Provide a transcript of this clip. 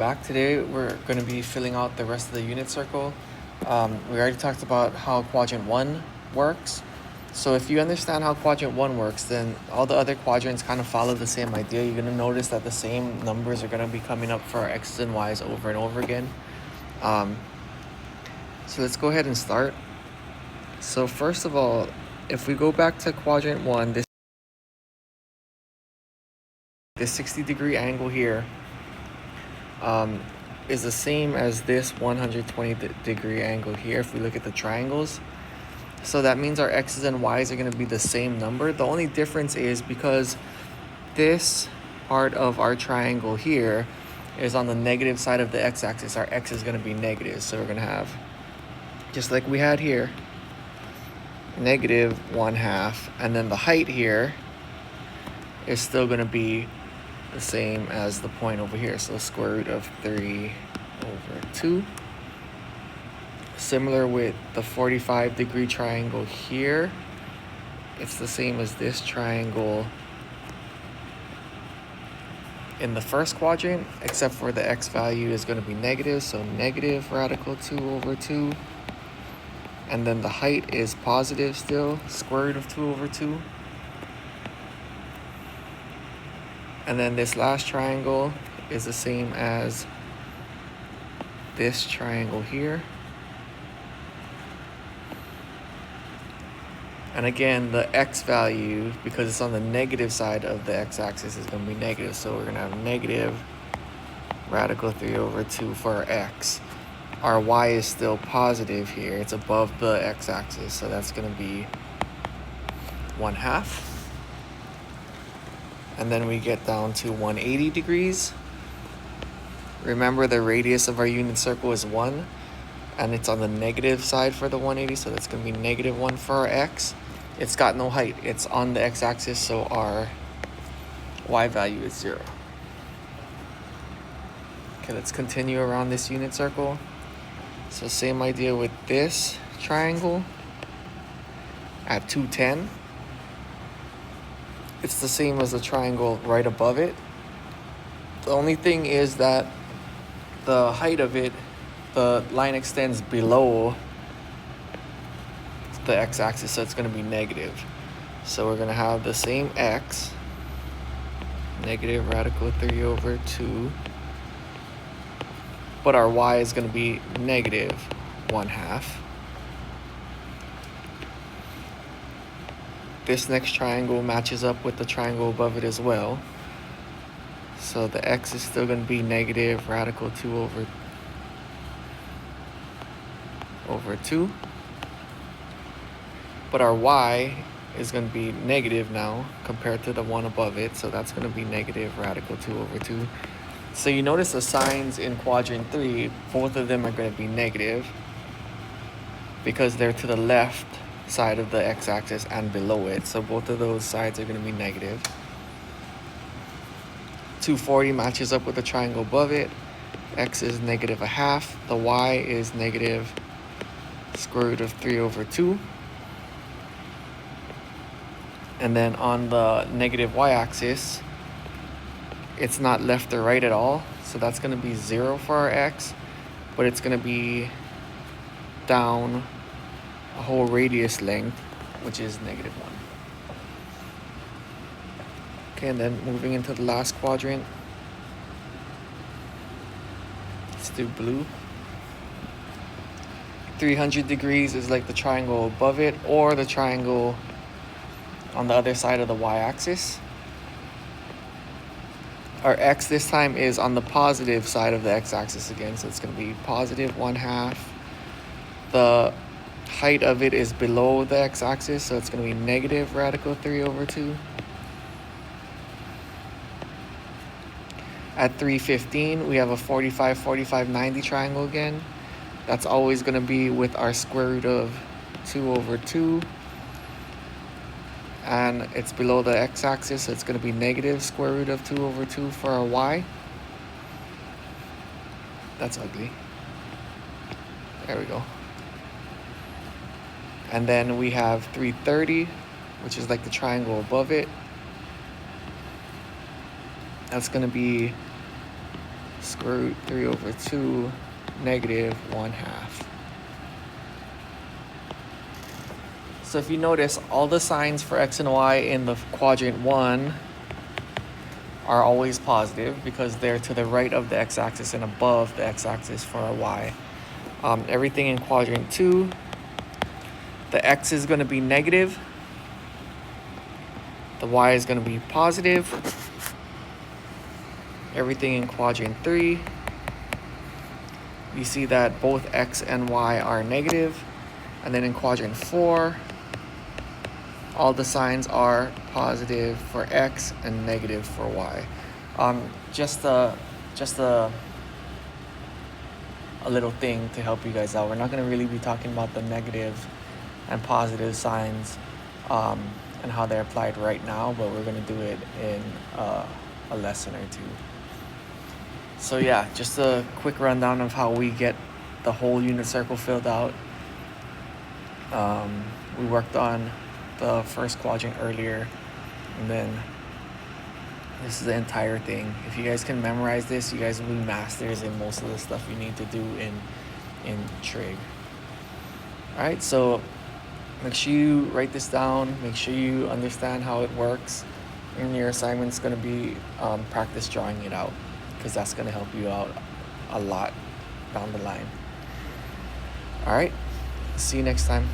Back today, we're going to be filling out the rest of the unit circle. We already talked about how quadrant 1 works. So if you understand how quadrant 1 works, then all the other quadrants kind of follow the same idea. You're going to notice that the same numbers are going to be coming up for our x's and y's over and over again. So let's go ahead and start. So first of all, if we go back to quadrant 1, this 60-degree angle here is the same as this 120-degree angle here if we look at the triangles. So that means our x's and y's are going to be the same number. The only difference is because this part of our triangle here is on the negative side of the x-axis, our x is going to be negative. So we're going to have, just like we had here, negative 1/2, and then the height here is still going to be the same as the point over here, so square root of 3/2. Similar with the 45-degree triangle here, it's the same as this triangle in the first quadrant, except for the x value is going to be negative, so negative radical 2/2. And then the height is positive still, square root of 2/2. And then this last triangle is the same as this triangle here. And again, the x value, because it's on the negative side of the x-axis, is going to be negative. So we're going to have negative radical 3/2 for our x. Our y is still positive here. It's above the x-axis, so that's going to be 1/2. And then we get down to 180 degrees. Remember, the radius of our unit circle is 1, and it's on the negative side for the 180, so that's going to be -1 for our x. It's got no height. It's on the x-axis, so our y value is 0. Okay, let's continue around this unit circle. So same idea with this triangle at 210. It's the same as the triangle right above it. The only thing is that the height of it, the line extends below the x-axis, so it's going to be negative. So we're going to have the same x, negative radical 3/2, but our y is going to be negative 1/2. This next triangle matches up with the triangle above it as well. So the x is still going to be negative radical 2/2. But our y is going to be negative now compared to the one above it. So that's going to be negative radical 2/2. So you notice the signs in quadrant 3, both of them are going to be negative because they're to the left side of the x-axis and below it. So both of those sides are going to be negative. 240 matches up with the triangle above it. X is -1/2. The y is negative square root of 3/2. And then on the negative y-axis, it's not left or right at all. So that's going to be 0 for our x, but it's going to be down a whole radius length, which is -1. Okay, and then moving into the last quadrant, let's do blue. 300 degrees is like the triangle above it or the triangle on the other side of the y-axis. Our x this time is on the positive side of the x-axis again, so it's going to be positive 1/2. The height of it is below the x-axis, so it's going to be negative radical 3/2. At 315, we have a 45, 45, 90 triangle again. That's always going to be with our square root of 2/2. And it's below the x-axis, so it's going to be negative square root of 2/2 for our y. That's ugly. There we go. And then we have 330, which is like the triangle above it. That's going to be square root 3 over 2 negative 1/2. So if you notice, all the signs for x and y in the quadrant 1 are always positive because they're to the right of the x-axis and above the x-axis for our y. Everything in quadrant 2, the x is going to be negative, the y is going to be positive. Everything in quadrant 3, you see that both x and y are negative. And then in quadrant 4, all the signs are positive for x and negative for y. Just a little thing to help you guys out. We're not going to really be talking about the negative and positive signs and how they're applied right now, but we're going to do it in a lesson or two. So yeah, just a quick rundown of how we get the whole unit circle filled out. We worked on the first quadrant earlier, and then this is the entire thing. If you guys can memorize this, you guys will be masters in most of the stuff you need to do in trig. All right, so make sure you write this down. Make sure you understand how it works. And your assignment's going to be practice drawing it out, because that's going to help you out a lot down the line. All right, see you next time.